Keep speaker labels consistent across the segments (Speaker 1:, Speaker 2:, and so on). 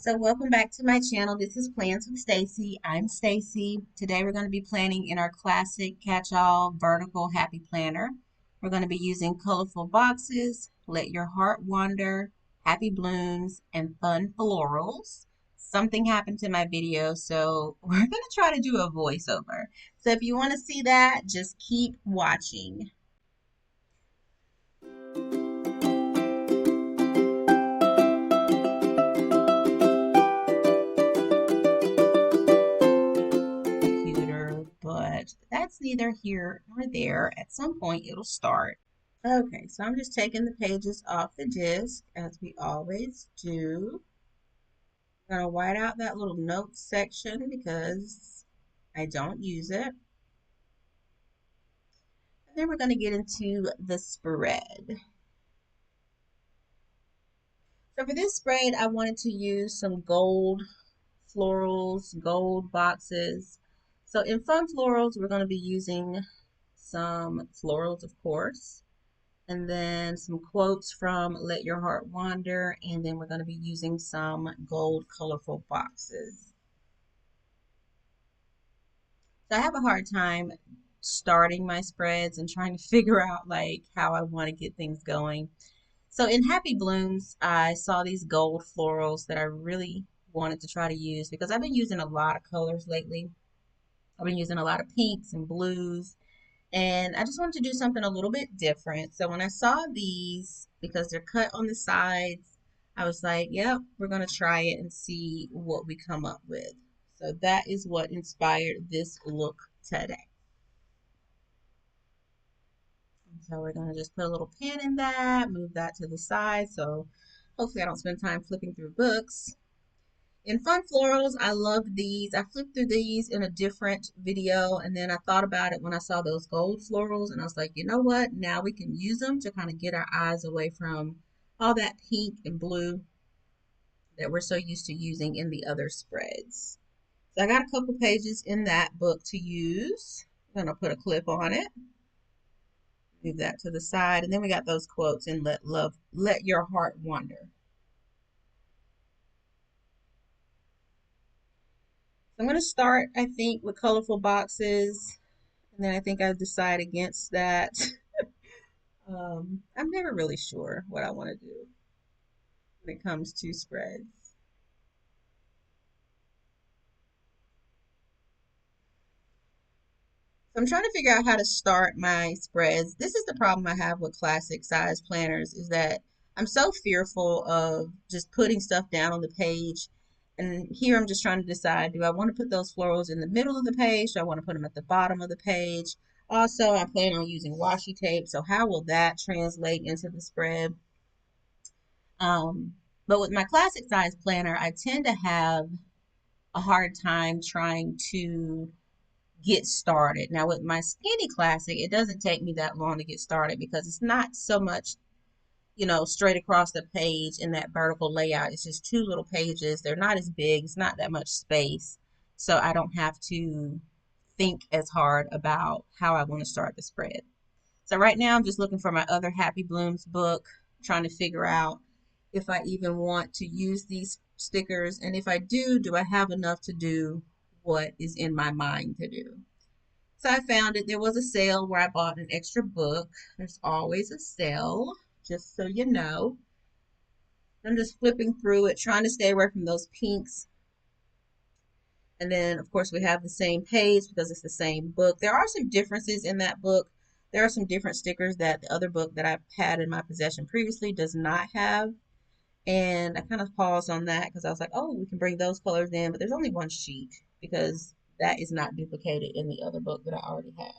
Speaker 1: So welcome back to my channel. This is Plans with Stacy. I'm Stacy. Today we're going to be planning in our classic catch-all vertical happy planner. We're going to be using colorful boxes, let your heart wander, happy blooms, and fun florals. Something happened to my video, so we're going to try to do a voiceover. So if you want to see that, just keep watching. But that's neither here nor there. At some point, it'll start. Okay, so I'm just taking the pages off the disc, as we always do. I'm going to white out that little notes section because I don't use it. And then we're going to get into the spread. So for this spread, I wanted to use some gold florals, gold boxes. So in Fun Florals, we're going to be using some florals, of course, and then some quotes from Let Your Heart Wander, and then we're going to be using some gold colorful boxes. So I have a hard time starting my spreads and trying to figure out like how I want to get things going. So in Happy Blooms, I saw these gold florals that I really wanted to try to use because I've been using a lot of colors lately. I've been using a lot of pinks and blues, and I just wanted to do something a little bit different. So when I saw these, because they're cut on the sides, I was like, yep, we're going to try it and see what we come up with. So that is what inspired this look today. So we're going to just put a little pin in that, move that to the side. So hopefully I don't spend time flipping through books. In Fun Florals, I love these. I flipped through these in a different video, and then I thought about it when I saw those gold florals, and I was like, you know what? Now we can use them to kind of get our eyes away from all that pink and blue that we're so used to using in the other spreads. So I got a couple pages in that book to use. I'm going to put a clip on it. Move that to the side, and then we got those quotes in Let Your Heart Wander. I'm going to start, I think, with colorful boxes, and then I think I decide against that. I'm never really sure what I want to do when it comes to spreads. So I'm trying to figure out how to start my spreads. This is the problem I have with classic size planners, is that I'm so fearful of just putting stuff down on the page. And here I'm just trying to decide, do I want to put those florals in the middle of the page? Do I want to put them at the bottom of the page? Also, I plan on using washi tape, so how will that translate into the spread? But with my classic size planner, I tend to have a hard time trying to get started. Now with my skinny classic, it doesn't take me that long to get started because it's not so much, straight across the page in that vertical layout. It's just two little pages. They're not as big. It's not that much space. So I don't have to think as hard about how I want to start the spread. So right now I'm just looking for my other Happy Blooms book, trying to figure out if I even want to use these stickers. And if I do I have enough to do what is in my mind to do? So I found it. There was a sale where I bought an extra book. There's always a sale, just so you know. I'm just flipping through it, trying to stay away from those pinks. And then, of course, we have the same page because it's the same book. There are some differences in that book. There are some different stickers that the other book that I've had in my possession previously does not have. And I kind of paused on that because I was like, oh, we can bring those colors in, but there's only one sheet because that is not duplicated in the other book that I already had.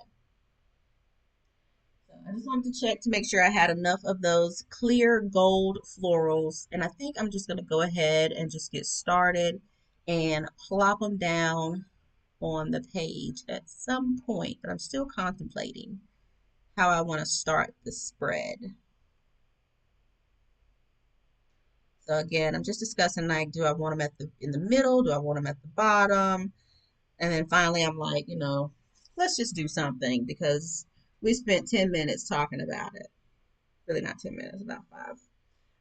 Speaker 1: So I just wanted to check to make sure I had enough of those clear gold florals. And I think I'm just going to go ahead and just get started and plop them down on the page at some point, but I'm still contemplating how I want to start the spread. So again, I'm just discussing, like, do I want them in the middle? Do I want them at the bottom? And then finally I'm like, let's just do something because we spent 10 minutes talking about it. Really not 10 minutes, about 5. All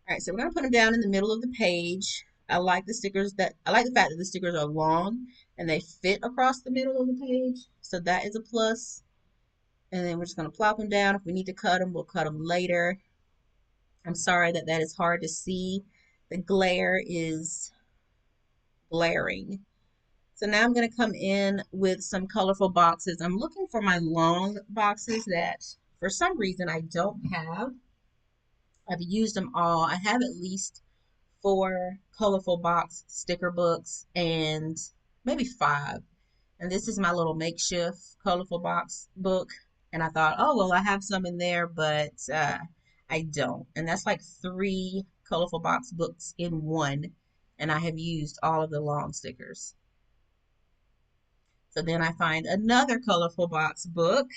Speaker 1: right, so we're going to put them down in the middle of the page. I like the fact that the stickers are long and they fit across the middle of the page. So that is a plus. And then we're just going to plop them down. If we need to cut them, we'll cut them later. I'm sorry that that is hard to see. The glare is glaring. So now I'm going to come in with some colorful boxes. I'm looking for my long boxes that for some reason I don't have. I've used them all. I have at least 4 colorful box sticker books and maybe 5. And this is my little makeshift colorful box book. And I thought, oh, well, I have some in there, but I don't. And that's like 3 colorful box books in one. And I have used all of the long stickers. So then I find another colorful box book,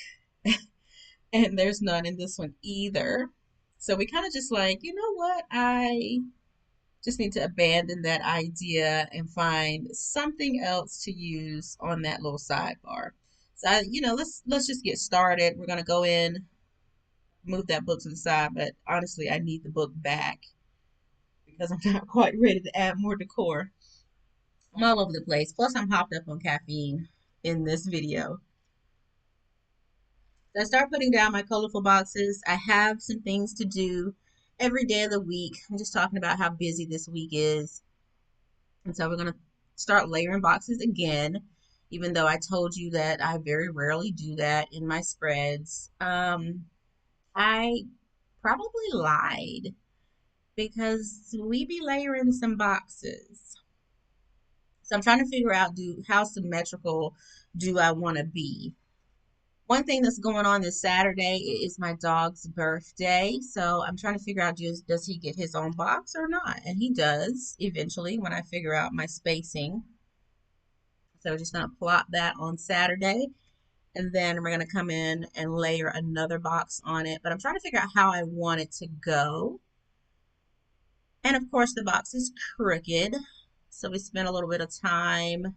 Speaker 1: and there's none in this one either. So we kind of just like, you know what? I just need to abandon that idea and find something else to use on that little sidebar. So let's just get started. We're gonna go in, move that book to the side, but honestly, I need the book back because I'm not quite ready to add more decor. I'm all over the place. Plus, I'm hopped up on caffeine in this video. So I start putting down my colorful boxes. I have some things to do every day of the week. I'm just talking about how busy this week is. And so we're going to start layering boxes again, even though I told you that I very rarely do that in my spreads. I probably lied because we be layering some boxes. So I'm trying to figure out how symmetrical do I want to be. One thing that's going on this Saturday is my dog's birthday. So I'm trying to figure out does he get his own box or not? And he does eventually when I figure out my spacing. So we're just going to plop that on Saturday. And then we're going to come in and layer another box on it. But I'm trying to figure out how I want it to go. And of course, the box is crooked. So we spent a little bit of time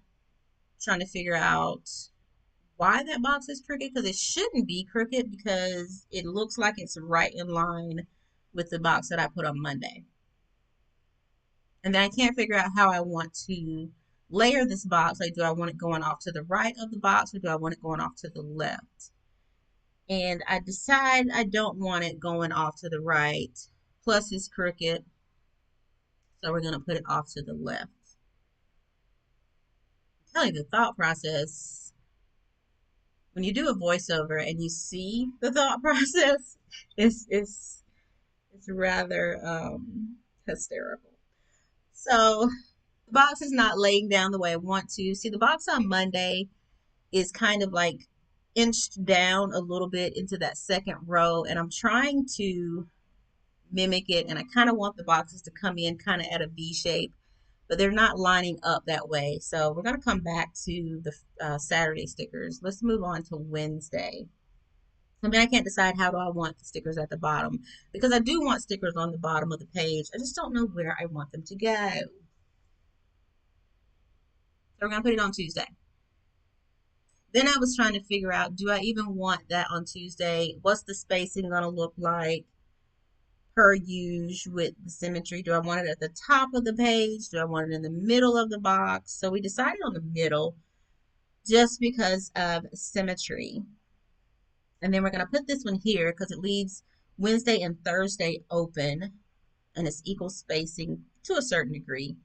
Speaker 1: trying to figure out why that box is crooked, because it shouldn't be crooked because it looks like it's right in line with the box that I put on Monday. And then I can't figure out how I want to layer this box. Like, do I want it going off to the right of the box or do I want it going off to the left? And I decide I don't want it going off to the right. Plus it's crooked. So we're going to put it off to the left. I'm telling you, the thought process, when you do a voiceover and you see the thought process, it's rather hysterical. So the box is not laying down the way I want to. See, the box on Monday is kind of like inched down a little bit into that second row, and I'm trying to mimic it, and I kind of want the boxes to come in kind of at a V shape, but they're not lining up that way. So we're going to come back to the Saturday stickers. Let's move on to Wednesday. I mean, I can't decide how do I want the stickers at the bottom because I do want stickers on the bottom of the page. I just don't know where I want them to go. So we're going to put it on Tuesday. Then I was trying to figure out, do I even want that on Tuesday? What's the spacing going to look like per usual with the symmetry? Do I want it at the top of the page? Do I want it in the middle of the box? So we decided on the middle just because of symmetry. And then we're going to put this one here because it leaves Wednesday and Thursday open and it's equal spacing to a certain degree.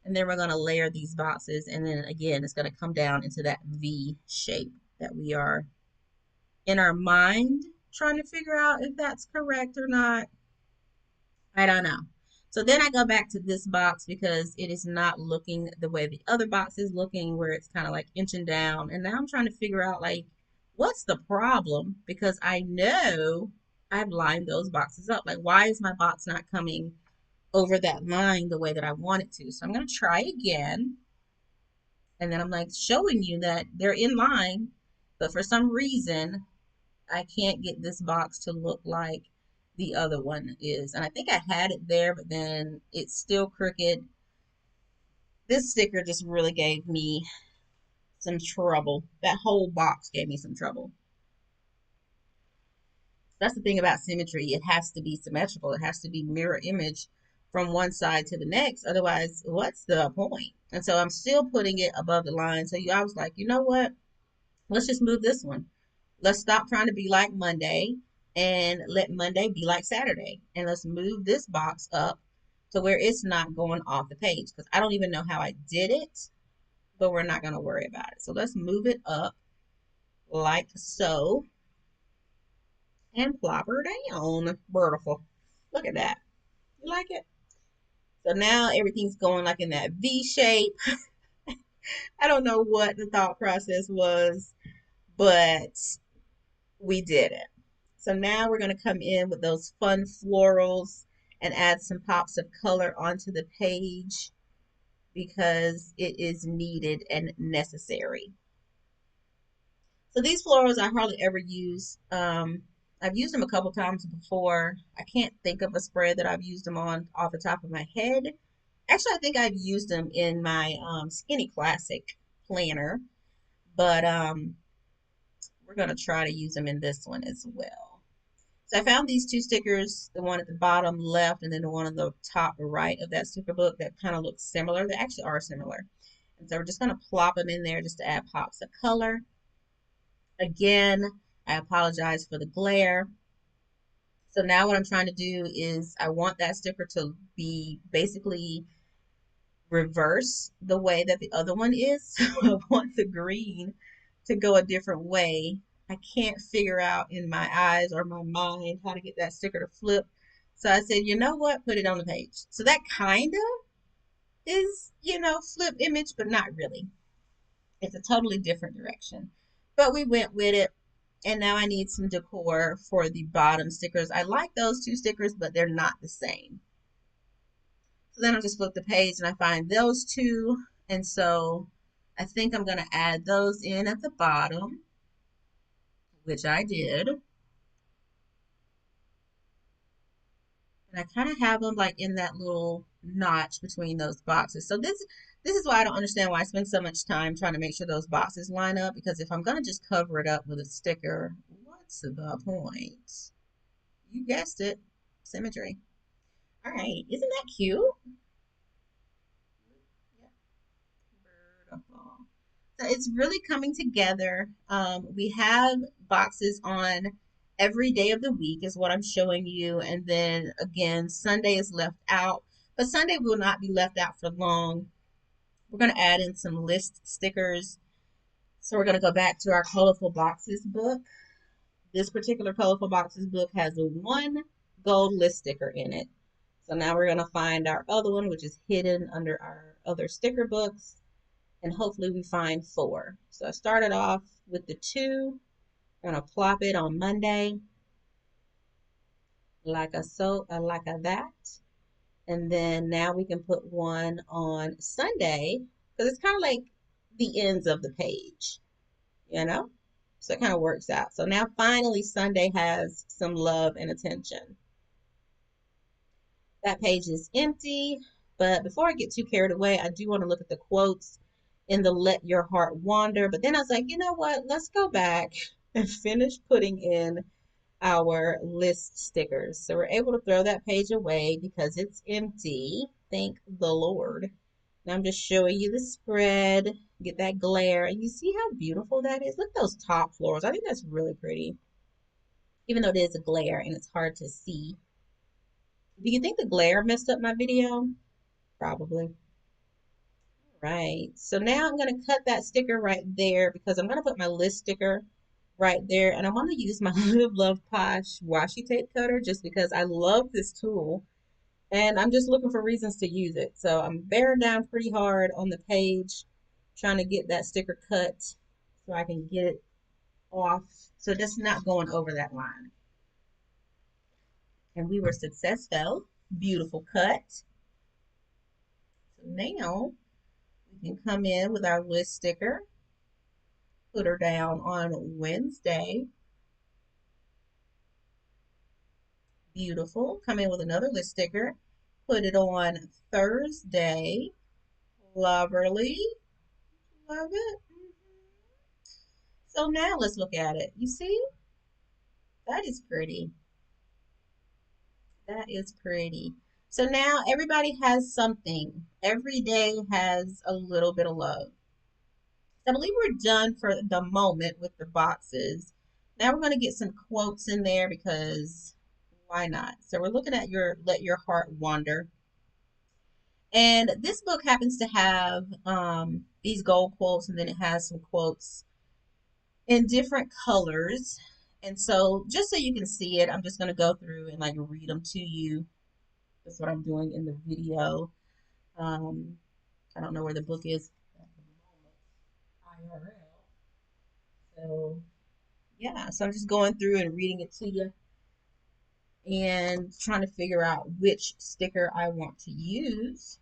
Speaker 1: And then we're going to layer these boxes. And then again, it's going to come down into that V shape that we are in our mind trying to figure out if that's correct or not. I don't know. So then I go back to this box because it is not looking the way the other box is looking, where it's kind of like inching down. And now I'm trying to figure out, like, what's the problem? Because I know I've lined those boxes up. Like, why is my box not coming over that line the way that I want it to? So I'm going to try again. And then I'm like showing you that they're in line, but for some reason, I can't get this box to look like the other one is. And I think I had it there, but then it's still crooked. This sticker just really gave me some trouble. That whole box gave me some trouble. That's the thing about symmetry. It has to be symmetrical. It has to be mirror image from one side to the next. Otherwise, what's the point? And so I'm still putting it above the line. So I was like, you know what? Let's just move this one. Let's stop trying to be like Monday and let Monday be like Saturday. And let's move this box up to where it's not going off the page. Because I don't even know how I did it, but we're not going to worry about it. So let's move it up like so and plop her down. Beautiful. Look at that. You like it? So now everything's going like in that V shape. I don't know what the thought process was, but we did it. So now we're going to come in with those fun florals and add some pops of color onto the page because it is needed and necessary. So these florals I hardly ever use. I've used them a couple times before. I can't think of a spread that I've used them on off the top of my head. Actually, I think I've used them in my Skinny Classic planner, but we're going to try to use them in this one as well. So I found these two stickers, the one at the bottom left and then the one on the top right of that sticker book that kind of looks similar. They actually are similar. And so we're just going to plop them in there just to add pops of color. Again, I apologize for the glare. So now what I'm trying to do is I want that sticker to be basically reverse the way that the other one is. So I want the green to go a different way. I can't figure out in my eyes or my mind how to get that sticker to flip. So I said, you know what? Put it on the page. So that kind of is, flip image, but not really. It's a totally different direction. But we went with it. And now I need some decor for the bottom stickers. I like those two stickers, but they're not the same. So then I just flip the page and I find those two. And so I think I'm going to add those in at the bottom, which I did. And I kind of have them like in that little notch between those boxes. So this is why I don't understand why I spend so much time trying to make sure those boxes line up. Because if I'm going to just cover it up with a sticker, what's the point? You guessed it, symmetry. All right, isn't that cute? Beautiful. So it's really coming together. We have boxes on every day of the week is what I'm showing you. And then again, Sunday is left out, but Sunday will not be left out for long. We're going to add in some list stickers. So we're going to go back to our colorful boxes book. This particular colorful boxes book has a one gold list sticker in it. So now we're going to find our other one, which is hidden under our other sticker books. And hopefully we find four. So I started off with the two. I'm going to plop it on Monday. Like a so, like a that. And then now we can put one on Sunday. Because it's kind of like the ends of the page. So it kind of works out. So now finally Sunday has some love and attention. That page is empty, but before I get too carried away, I do want to look at the quotes in the Let Your Heart Wander. But then I was like, you know what? Let's go back and finish putting in our list stickers. So we're able to throw that page away because it's empty. Thank the Lord. Now I'm just showing you the spread, get that glare, and you see how beautiful that is? Look at those top florals. I think that's really pretty, even though it is a glare and it's hard to see. Do you think the glare messed up my video? Probably. Right. So now I'm going to cut that sticker right there because I'm going to put my list sticker right there. And I want to use my Live Love Posh washi tape cutter just because I love this tool. And I'm just looking for reasons to use it. So I'm bearing down pretty hard on the page, trying to get that sticker cut so I can get it off. So just not going over that line. And we were successful. Beautiful cut. So now we can come in with our list sticker, put her down on Wednesday. Beautiful. Come in with another list sticker, put it on Thursday. Lovely. Love it. So now let's look at it. You see? That is pretty. That is pretty. So now everybody has something. Every day has a little bit of love. So I believe we're done for the moment with the boxes. Now we're going to get some quotes in there because why not? So we're looking at your Let Your Heart Wander. And this book happens to have these gold quotes, and then it has some quotes in different colors. And so, just so you can see it, I'm just going to go through and like read them to you. That's what I'm doing in the video. Um, I don't know where the book is at the moment, IRL. So, yeah, so I'm just going through and reading it to you and trying to figure out which sticker I want to use.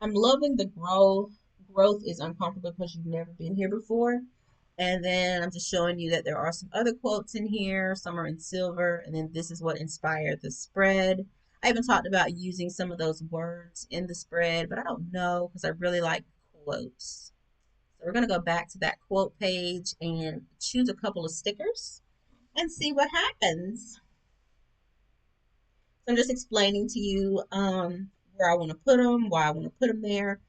Speaker 1: I'm loving the growth. Growth is uncomfortable because you've never been here before. And then I'm just showing you that there are some other quotes in here. Some are in silver. And then this is what inspired the spread. I even talked about using some of those words in the spread, but I don't know because I really like quotes. So we're going to go back to that quote page and choose a couple of stickers and see what happens. So I'm just explaining to you where I want to put them, why I want to put them there.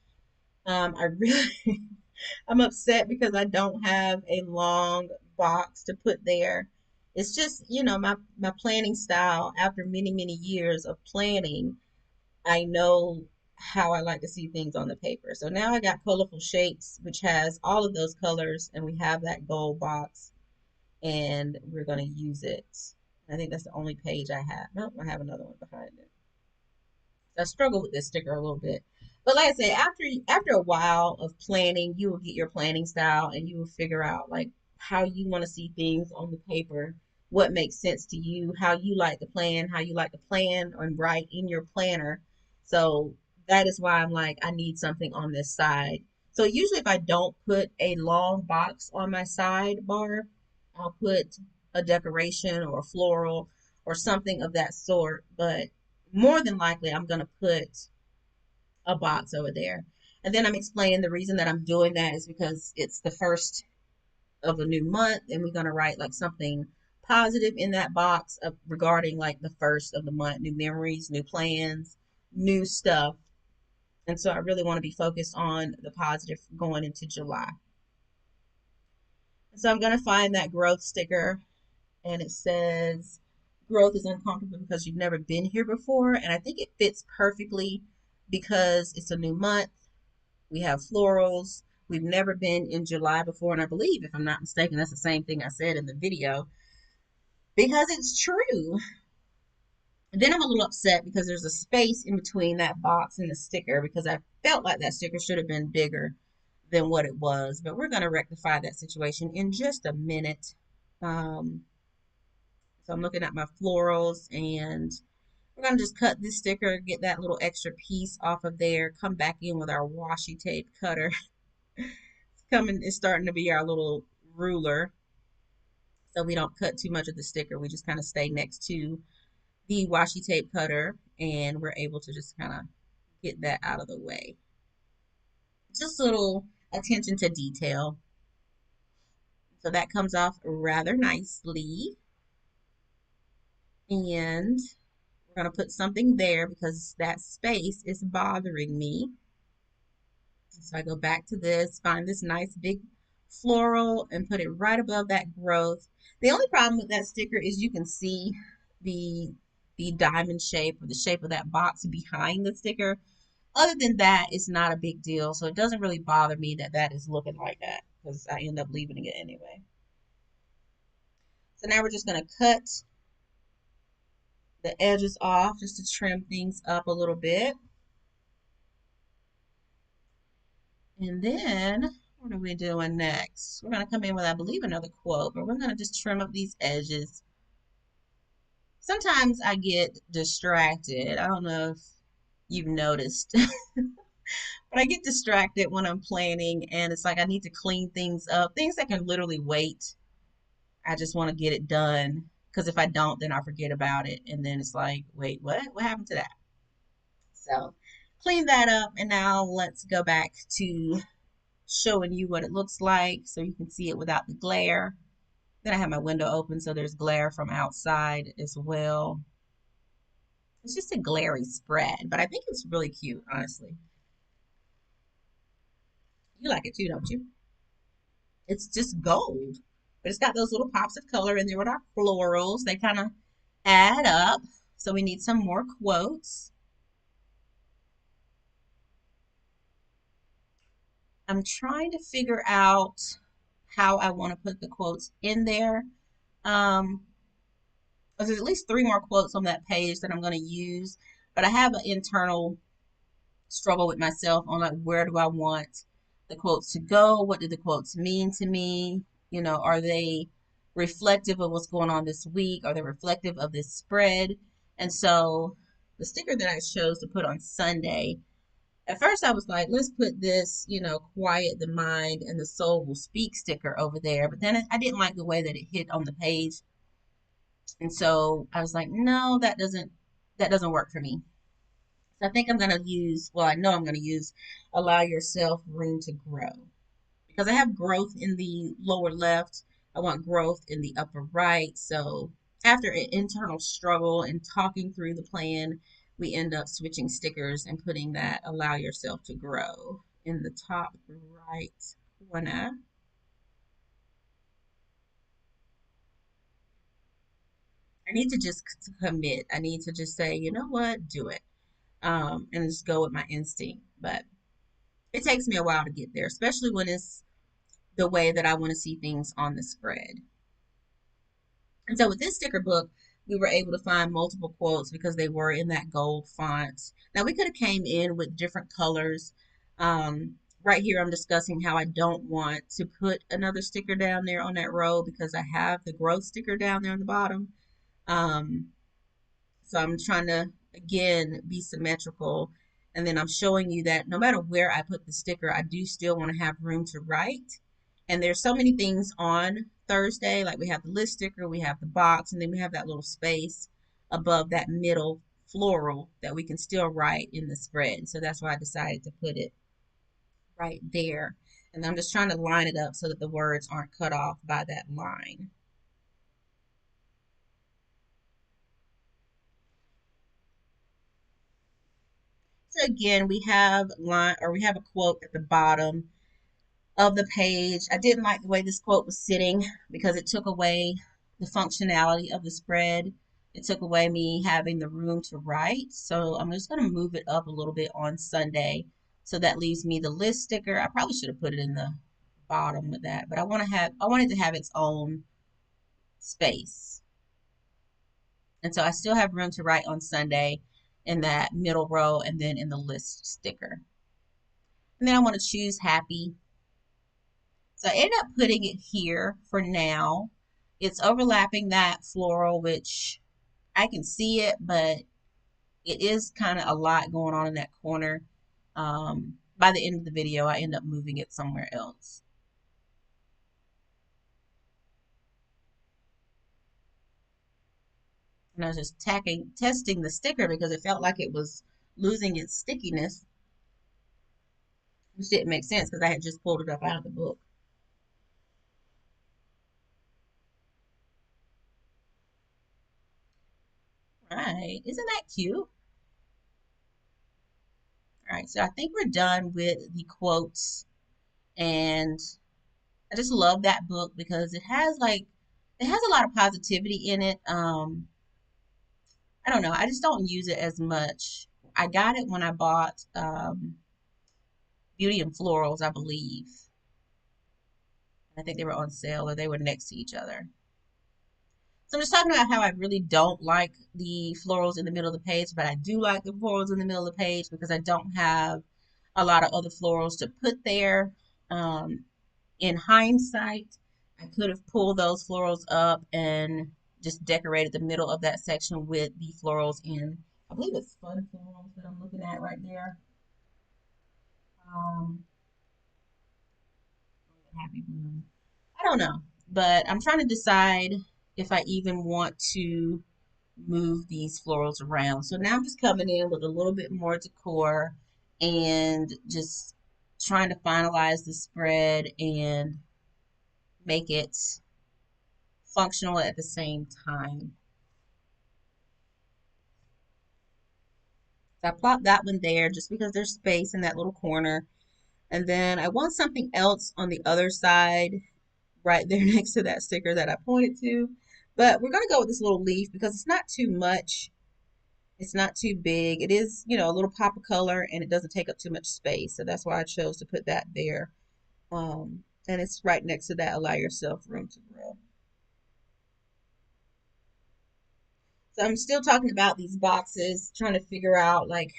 Speaker 1: I really, I'm upset because I don't have a long box to put there. It's just, my planning style. After many, many years of planning, I know how I like to see things on the paper. So now I got Colorful Shapes, which has all of those colors, and we have that gold box, and we're going to use it. I think that's the only page I have. Nope, I have another one behind it. I struggle with this sticker a little bit. But like I said, after a while of planning, you will get your planning style and you will figure out like how you want to see things on the paper, what makes sense to you, how you like to plan, how you like to plan and write in your planner. So that is why I'm like, I need something on this side. So usually if I don't put a long box on my sidebar, I'll put a decoration or a floral or something of that sort. But more than likely I'm going to put a box over there. And then I'm explaining the reason that I'm doing that is because it's the first of a new month and we're going to write like something positive in that box regarding like the first of the month, new memories, new plans, new stuff. And so I really want to be focused on the positive going into July. So I'm going to find that growth sticker and it says growth is uncomfortable because you've never been here before. And I think it fits perfectly because it's a new month. We have florals. We've never been in July before. And I believe, if I'm not mistaken, that's the same thing I said in the video because it's true. And then I'm a little upset because there's a space in between that box and the sticker because I felt like that sticker should have been bigger than what it was. But we're going to rectify that situation in just a minute. Um, so I'm looking at my florals and we're going to just cut this sticker, get that little extra piece off of there, come back in with our washi tape cutter. It's starting to be our little ruler. So we don't cut too much of the sticker. We just kind of stay next to the washi tape cutter and we're able to just kind of get that out of the way. Just a little attention to detail. So that comes off rather nicely. And we're going to put something there because that space is bothering me. So I go back to this, find this nice big floral and put it right above that growth. The only problem with that sticker is you can see the the diamond shape or the shape of that box behind the sticker. Other than that, it's not a big deal. So it doesn't really bother me that that is looking like that because I end up leaving it anyway. So now we're just going to cut the edges off just to trim things up a little bit. And then what are we doing next? We're going to come in with, I believe, another quote, but we're going to just trim up these edges. Sometimes I get distracted. I don't know if you've noticed, but I get distracted when I'm planning and it's like I need to clean things up, things that can literally wait. I just want to get it done because if I don't, then I forget about it. And then it's like, wait, what? What happened to that? So clean that up. And now let's go back to showing you what it looks like so you can see it without the glare. Then I have my window open so there's glare from outside as well. It's just a glary spread, but I think it's really cute, honestly. You like it too, don't you? It's just gold, but it's got those little pops of color in there with our florals. They kind of add up. So we need some more quotes. I'm trying to figure out how I want to put the quotes in there. Um, there's at least three more quotes on that page that I'm going to use, but I have an internal struggle with myself on like where do I want the quotes to go? What do the quotes mean to me? You know, are they reflective of what's going on this week? Are they reflective of this spread? And so the sticker that I chose to put on Sunday, at first I was like, let's put this, quiet the mind and the soul will speak sticker over there. But then I didn't like the way that it hit on the page. And so I was like, no, that doesn't work for me. So I think I'm going to use, well, I know I'm going to use allow yourself room to grow because I have growth in the lower left. I want growth in the upper right. So after an internal struggle and talking through the plan, we end up switching stickers and putting that allow yourself to grow in the top right corner. I need to just commit. I need to just say, you know what, do it. And just go with my instinct. But it takes me a while to get there, especially when it's the way that I want to see things on the spread. And so with this sticker book, we were able to find multiple quotes because they were in that gold font. Now we could have came in with different colors. Right here, I'm discussing how I don't want to put another sticker down there on that row because I have the growth sticker down there on the bottom. Um, So I'm trying to, again, be symmetrical. And then I'm showing you that no matter where I put the sticker, I do still want to have room to write. And there's so many things on Thursday, like we have the list sticker, we have the box, and then we have that little space above that middle floral that we can still write in the spread. So that's why I decided to put it right there. And I'm just trying to line it up so that the words aren't cut off by that line. So again, we have a quote at the bottom of the page. I didn't like the way this quote was sitting because it took away the functionality of the spread. It took away me having the room to write. So I'm just going to move it up a little bit on Sunday. So that leaves me the list sticker. I probably should have put it in the bottom of that, but I wanted to have its own space. And so I still have room to write on Sunday in that middle row and then in the list sticker. And then I want to choose happy. So I end up putting it here for now. It's overlapping that floral, which I can see it, but it is kind of a lot going on in that corner. By the end of the video, I end up moving it somewhere else. And I was just testing the sticker because it felt like it was losing its stickiness, which didn't make sense because I had just pulled it up out of the book. All right, isn't that cute? All right, so I think we're done with the quotes, and I just love that book because it has a lot of positivity in it. I don't know, I just don't use it as much. I got it when I bought Beauty and Florals, I believe. I think they were on sale or they were next to each other. So I'm just talking about how I really don't like the florals in the middle of the page, but I do like the florals in the middle of the page because I don't have a lot of other florals to put there. Um, in hindsight, I could have pulled those florals up and just decorated the middle of that section with the florals in. I believe it's fun florals that I'm looking at right there. Um, Happy Bloom. I don't know, but I'm trying to decide if I even want to move these florals around. So now I'm just coming in with a little bit more decor and just trying to finalize the spread and make it functional at the same time. So I plopped that one there just because there's space in that little corner. And then I want something else on the other side, right there next to that sticker that I pointed to. But we're going to go with this little leaf because it's not too much. It's not too big. It is, a little pop of color and it doesn't take up too much space. So that's why I chose to put that there. And it's right next to that allow yourself room to grow. So I'm still talking about these boxes, trying to figure out like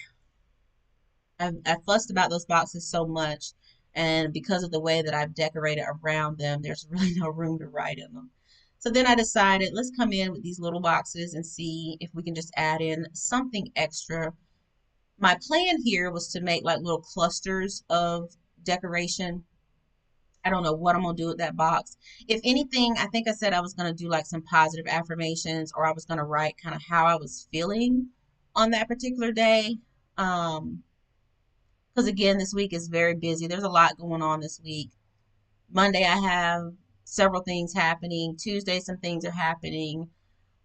Speaker 1: I fussed about those boxes so much, and because of the way that I've decorated around them, there's really no room to write in them. So then I decided let's come in with these little boxes and see if we can just add in something extra. My plan here was to make like little clusters of decoration. I don't know what I'm gonna do with that box. If anything, I think I said I was gonna do like some positive affirmations, or I was gonna write kind of how I was feeling on that particular day. Because again, this week is very busy. There's a lot going on this week. Monday, I have several things happening. Tuesday, some things are happening.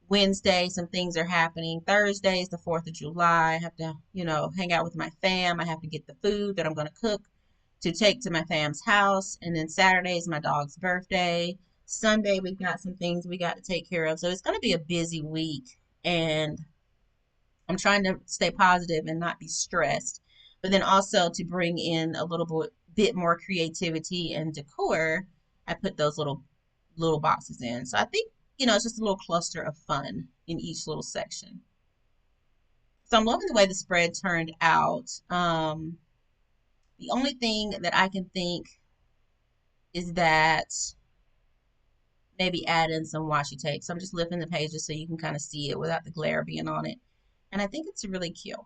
Speaker 1: Wednesday, some things are happening. Thursday is the 4th of July. I have to, hang out with my fam. I have to get the food that I'm going to cook to take to my fam's house. And then Saturday is my dog's birthday. Sunday, we've got some things we got to take care of. So it's going to be a busy week. And I'm trying to stay positive and not be stressed, but then also to bring in a bit more creativity and decor. I put those little boxes in. So I think, it's just a little cluster of fun in each little section. So I'm loving the way the spread turned out. The only thing that I can think is that maybe add in some washi tape. So I'm just lifting the pages so you can kind of see it without the glare being on it. And I think it's really cute.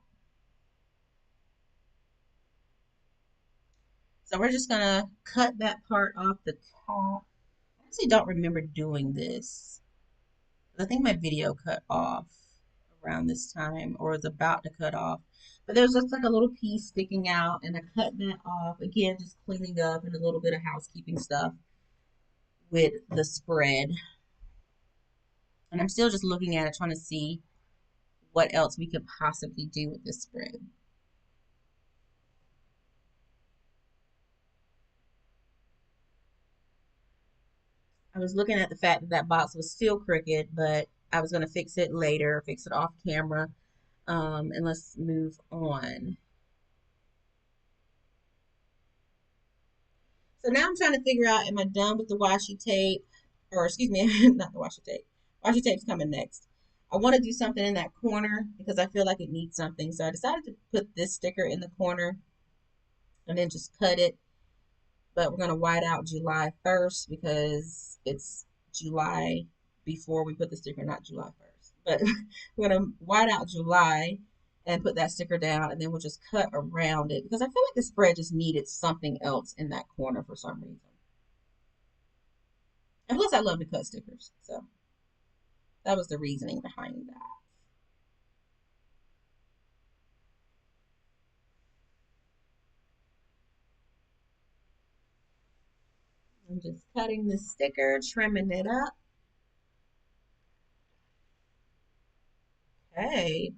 Speaker 1: So we're just gonna cut that part off the top. I actually don't remember doing this. I think my video cut off around this time or was about to cut off. But there's just like a little piece sticking out and I cut that off. Again, just cleaning up and a little bit of housekeeping stuff with the spread. And I'm still just looking at it, trying to see what else we could possibly do with this spread. I was looking at the fact that that box was still crooked, but I was going to fix it later, fix it off camera. And let's move on. So now I'm trying to figure out, am I done with the washi tape? Or excuse me, not the washi tape. Washi tape's coming next. I want to do something in that corner because I feel like it needs something. So I decided to put this sticker in the corner and then just cut it. But we're going to white out July 1st because it's July before we put the sticker, not July 1st. But we're going to white out July and put that sticker down, and then we'll just cut around it because I feel like the spread just needed something else in that corner for some reason. And plus, I love to cut stickers, so that was the reasoning behind that. I'm just cutting the sticker, trimming it up. Okay.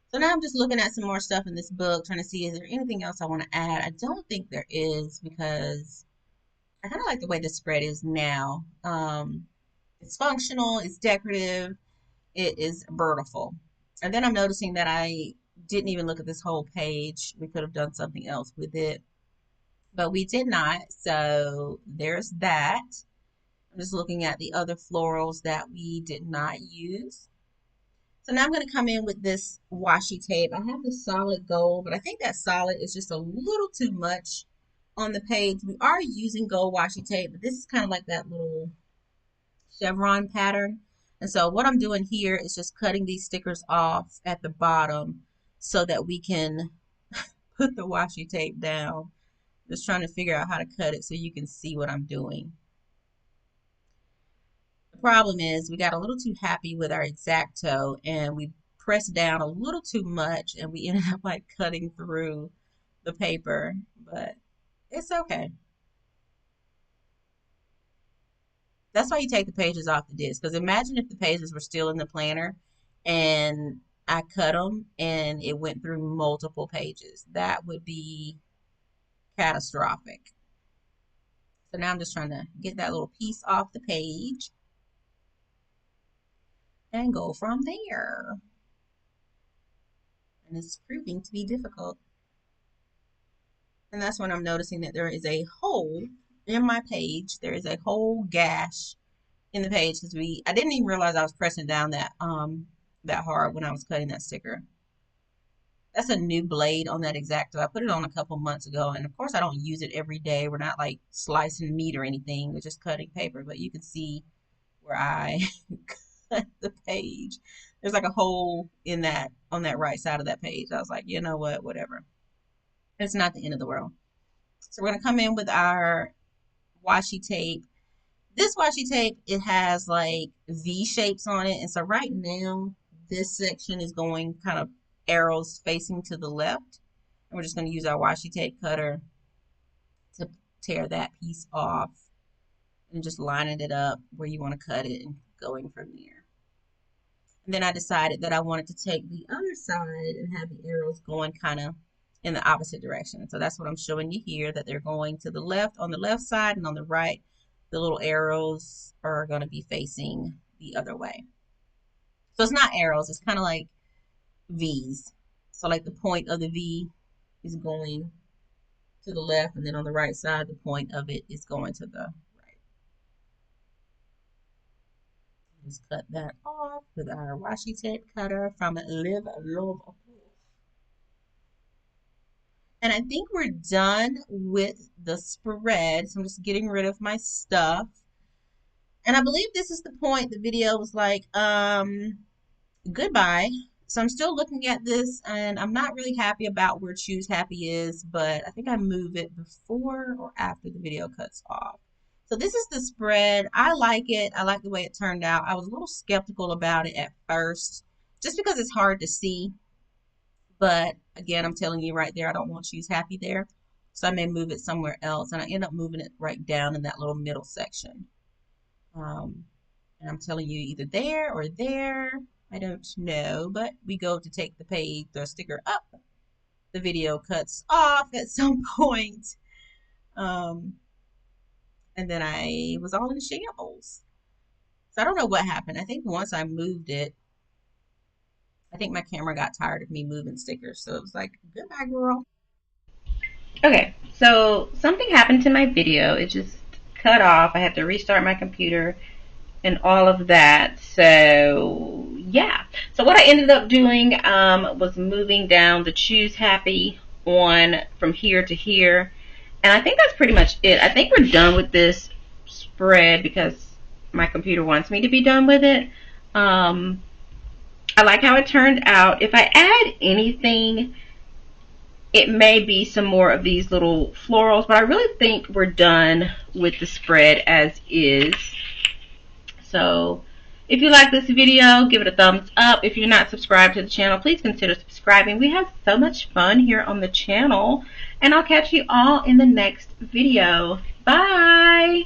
Speaker 1: So now I'm just looking at some more stuff in this book, trying to see is there anything else I want to add. I don't think there is because I kind of like the way the spread is now. It's functional, it's decorative, it is beautiful. And then I'm noticing that I didn't even look at this whole page. We could have done something else with it, but we did not. So there's that. I'm just looking at the other florals that we did not use. So now I'm going to come in with this washi tape. I have the solid gold, but I think that solid is just a little too much on the page. We are using gold washi tape, but this is kind of like that little chevron pattern. And so what I'm doing here is just cutting these stickers off at the bottom so that we can put the washi tape down. Just trying to figure out how to cut it so you can see what I'm doing. The problem is we got a little too happy with our X-Acto and we pressed down a little too much and we ended up like cutting through the paper, but it's okay. That's why you take the pages off the disc. Because imagine if the pages were still in the planner and I cut them and it went through multiple pages. That would be catastrophic. So now I'm just trying to get that little piece off the page and go from there. And it's proving to be difficult. And that's when I'm noticing that there is a hole in my page. There is a whole gash in the page because I didn't even realize I was pressing down that hard when I was cutting that sticker. That's a new blade on that X-Acto. I put it on a couple months ago, and of course I don't use it every day. We're not like slicing meat or anything. We're just cutting paper, but you can see where I cut the page. There's like a hole in that on that right side of that page. I was like, you know what, whatever. It's not the end of the world. So we're gonna come in with our washi tape. This washi tape, it has like V shapes on it, and so right now this section is going kind of arrows facing to the left. And we're just going to use our washi tape cutter to tear that piece off and just lining it up where you want to cut it and going from there. And then I decided that I wanted to take the other side and have the arrows going kind of in the opposite direction. So that's what I'm showing you here, that they're going to the left on the left side, and on the right, the little arrows are going to be facing the other way. So it's not arrows, it's kind of like V's. So like the point of the V is going to the left, and then on the right side, the point of it is going to the right. Just cut that off with our washi tape cutter from Live Love. And I think we're done with the spread. So I'm just getting rid of my stuff. And I believe this is the point the video was like, goodbye. So I'm still looking at this, and I'm not really happy about where Choose Happy is, but I think I move it before or after the video cuts off. So this is the spread. I like it. I like the way it turned out. I was a little skeptical about it at first, just because it's hard to see. But again, I'm telling you right there, I don't want Choose Happy there. So I may move it somewhere else, and I end up moving it right down in that little middle section. And I'm telling you, either there or there. I don't know, but we go to take the sticker up. The video cuts off at some point. And then I was all in shambles. So I don't know what happened. I think once I moved it, I think my camera got tired of me moving stickers. So it was like, goodbye, girl.
Speaker 2: Okay, so something happened to my video. It just cut off. I had to restart my computer and all of that. So yeah. So what I ended up doing was moving down the Choose Happy on from here to here. And I think that's pretty much it. I think we're done with this spread because my computer wants me to be done with it. I like how it turned out. If I add anything, it may be some more of these little florals, but I really think we're done with the spread as is. So if you like this video, give it a thumbs up. If you're not subscribed to the channel, please consider subscribing. We have so much fun here on the channel, and I'll catch you all in the next video. Bye!